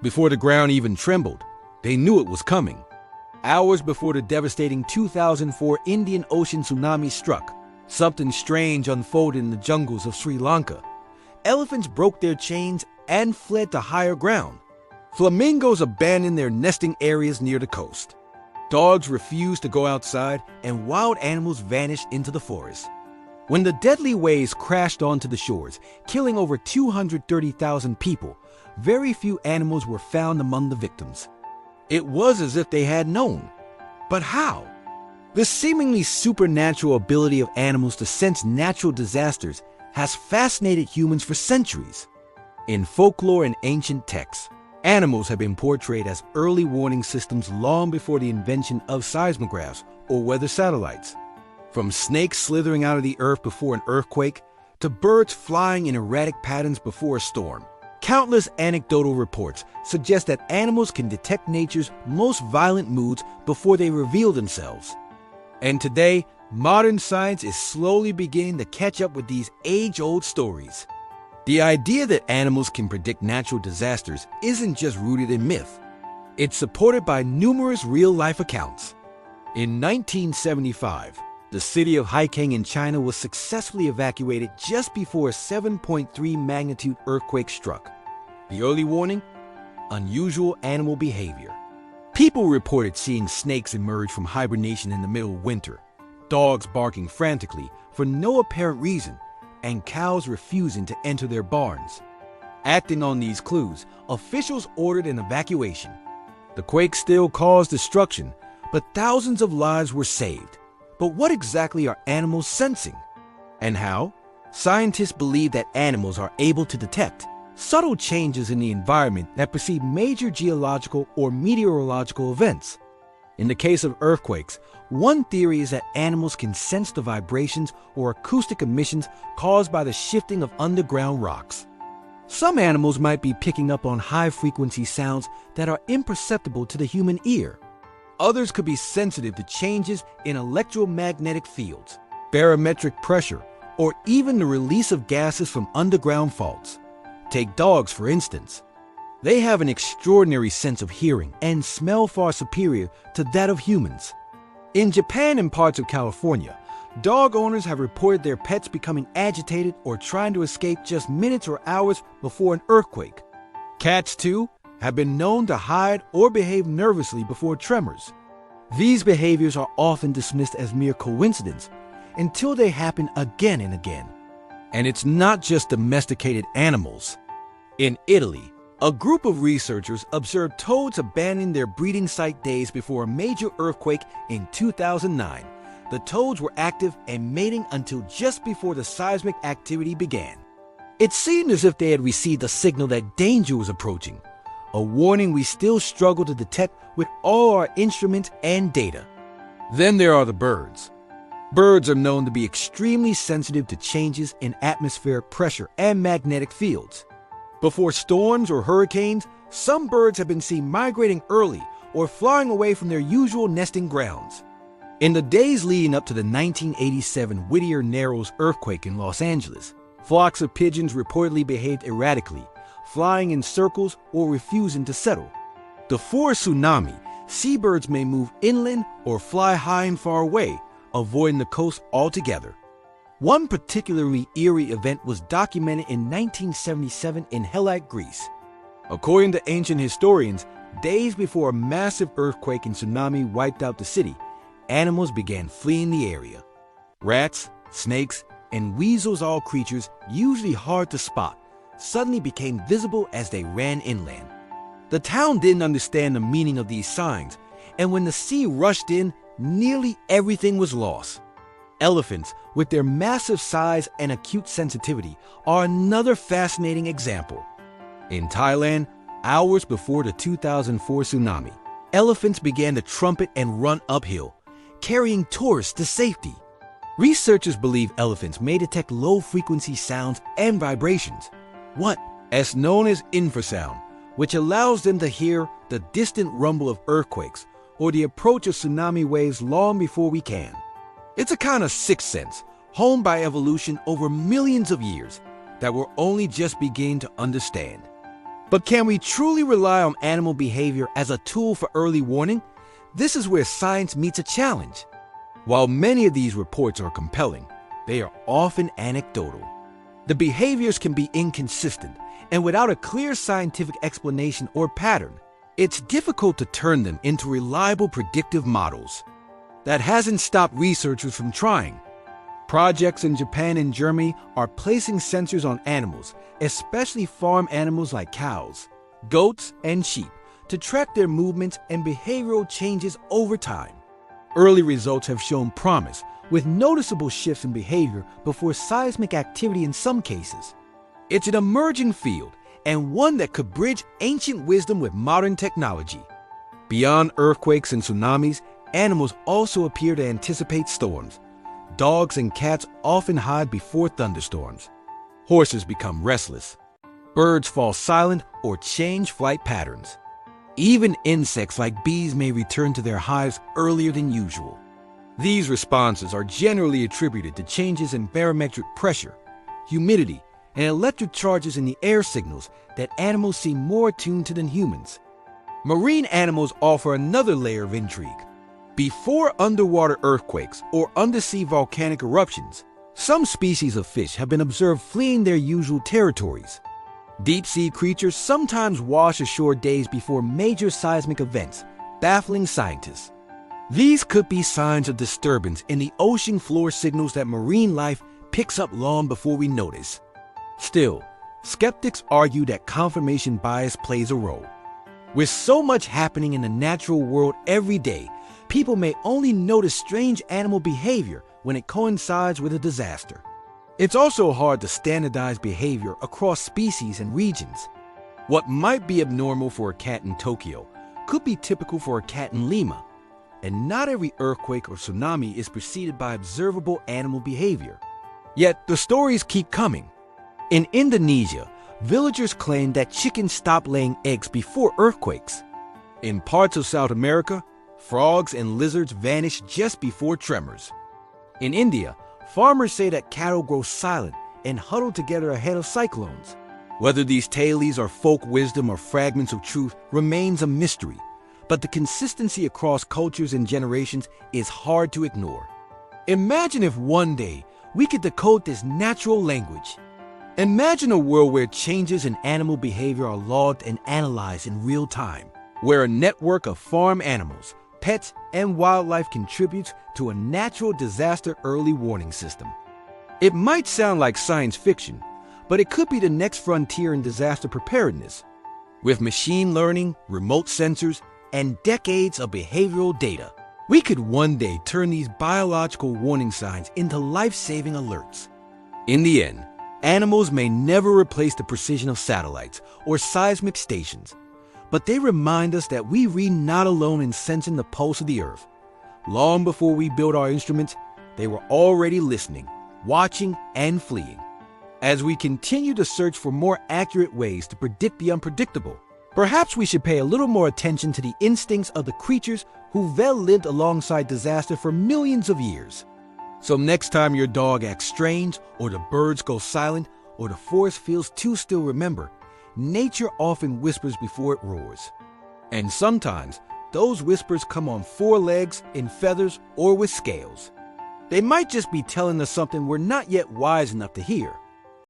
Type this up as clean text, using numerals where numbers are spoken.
Before the ground even trembled, they knew it was coming. Hours before the devastating 2004 Indian Ocean tsunami struck, something strange unfolded in the jungles of Sri Lanka. Elephants broke their chains and fled to higher ground. Flamingos abandoned their nesting areas near the coast. Dogs refused to go outside, and wild animals vanished into the forest. When the deadly waves crashed onto the shores, killing over 230,000 people, very few animals were found among the victims. It was as if they had known. But how? The seemingly supernatural ability of animals to sense natural disasters has fascinated humans for centuries. In folklore and ancient texts, animals have been portrayed as early warning systems long before the invention of seismographs or weather satellites. From snakes slithering out of the earth before an earthquake, to birds flying in erratic patterns before a storm, countless anecdotal reports suggest that animals can detect nature's most violent moods before they reveal themselves. And today, modern science is slowly beginning to catch up with these age-old stories. The idea that animals can predict natural disasters isn't just rooted in myth. It's supported by numerous real-life accounts. In 1975, the city of Haiking in China was successfully evacuated just before a 7.3 magnitude earthquake struck. The early warning? Unusual animal behavior. People reported seeing snakes emerge from hibernation in the middle of winter, dogs barking frantically for no apparent reason, and cows refusing to enter their barns. Acting on these clues, officials ordered an evacuation. The quake still caused destruction, but thousands of lives were saved. But what exactly are animals sensing? And how? Scientists believe that animals are able to detect subtle changes in the environment that precede major geological or meteorological events. In the case of earthquakes, one theory is that animals can sense the vibrations or acoustic emissions caused by the shifting of underground rocks. Some animals might be picking up on high-frequency sounds that are imperceptible to the human ear. Others could be sensitive to changes in electromagnetic fields, barometric pressure, or even the release of gases from underground faults. Take dogs, for instance. They have an extraordinary sense of hearing and smell far superior to that of humans. In Japan and parts of California, dog owners have reported their pets becoming agitated or trying to escape just minutes or hours before an earthquake. Cats, too, have been known to hide or behave nervously before tremors. These behaviors are often dismissed as mere coincidence until they happen again and again. And it's not just domesticated animals. In Italy, a group of researchers observed toads abandoning their breeding site days before a major earthquake in 2009. The toads were active and mating until just before the seismic activity began. It seemed as if they had received a signal that danger was approaching, a warning we still struggle to detect with all our instruments and data. Then there are the birds. Birds are known to be extremely sensitive to changes in atmospheric pressure and magnetic fields. Before storms or hurricanes, some birds have been seen migrating early or flying away from their usual nesting grounds. In the days leading up to the 1987 Whittier Narrows earthquake in Los Angeles, flocks of pigeons reportedly behaved erratically, flying in circles or refusing to settle. Before a tsunami, seabirds may move inland or fly high and far away, avoiding the coast altogether. One particularly eerie event was documented in 1977 in Hellas, Greece. According to ancient historians, days before a massive earthquake and tsunami wiped out the city, animals began fleeing the area. Rats, snakes, and weasels, all creatures usually hard to spot, suddenly became visible as they ran inland. The town didn't understand the meaning of these signs, and when the sea rushed in, nearly everything was lost. Elephants, with their massive size and acute sensitivity, are another fascinating example. In Thailand, hours before the 2004 tsunami, elephants began to trumpet and run uphill, carrying tourists to safety. Researchers believe elephants may detect low-frequency sounds and vibrations, what is known as infrasound, which allows them to hear the distant rumble of earthquakes or the approach of tsunami waves long before we can. It's a kind of sixth sense, honed by evolution over millions of years, that we're only just beginning to understand. But can we truly rely on animal behavior as a tool for early warning? This is where science meets a challenge. While many of these reports are compelling, they are often anecdotal. The behaviors can be inconsistent, and without a clear scientific explanation or pattern, it's difficult to turn them into reliable predictive models. That hasn't stopped researchers from trying. Projects in Japan and Germany are placing sensors on animals, especially farm animals like cows, goats, and sheep, to track their movements and behavioral changes over time. Early results have shown promise, with noticeable shifts in behavior before seismic activity in some cases. It's an emerging field, and one that could bridge ancient wisdom with modern technology. Beyond earthquakes and tsunamis, animals also appear to anticipate storms. Dogs and cats often hide before thunderstorms. Horses become restless. Birds fall silent or change flight patterns. Even insects like bees may return to their hives earlier than usual. These responses are generally attributed to changes in barometric pressure, humidity, and electric charges in the air signals that animals seem more attuned to than humans. Marine animals offer another layer of intrigue. Before underwater earthquakes or undersea volcanic eruptions, some species of fish have been observed fleeing their usual territories. Deep-sea creatures sometimes wash ashore days before major seismic events, baffling scientists. These could be signs of disturbance in the ocean floor signals that marine life picks up long before we notice. Still, skeptics argue that confirmation bias plays a role. With so much happening in the natural world every day, people may only notice strange animal behavior when it coincides with a disaster. It's also hard to standardize behavior across species and regions. What might be abnormal for a cat in Tokyo could be typical for a cat in Lima. And not every earthquake or tsunami is preceded by observable animal behavior. Yet the stories keep coming. In Indonesia, villagers claim that chickens stop laying eggs before earthquakes. In parts of South America, frogs and lizards vanish just before tremors. In India, farmers say that cattle grow silent and huddle together ahead of cyclones. Whether these tales are folk wisdom or fragments of truth remains a mystery, but the consistency across cultures and generations is hard to ignore. Imagine if one day we could decode this natural language. Imagine a world where changes in animal behavior are logged and analyzed in real time, where a network of farm animals, pets, and wildlife contributes to a natural disaster early warning system. It might sound like science fiction, but it could be the next frontier in disaster preparedness. With machine learning, remote sensors, and decades of behavioral data, we could one day turn these biological warning signs into life-saving alerts. In the end, animals may never replace the precision of satellites or seismic stations, but they remind us that we read not alone in sensing the pulse of the earth. Long before we built our instruments, they were already listening, watching, and fleeing. As we continue to search for more accurate ways to predict the unpredictable, perhaps we should pay a little more attention to the instincts of the creatures who've lived alongside disaster for millions of years. So next time your dog acts strange, or the birds go silent, or the forest feels too still, remember, nature often whispers before it roars. And sometimes, those whispers come on four legs, in feathers, or with scales. They might just be telling us something we're not yet wise enough to hear.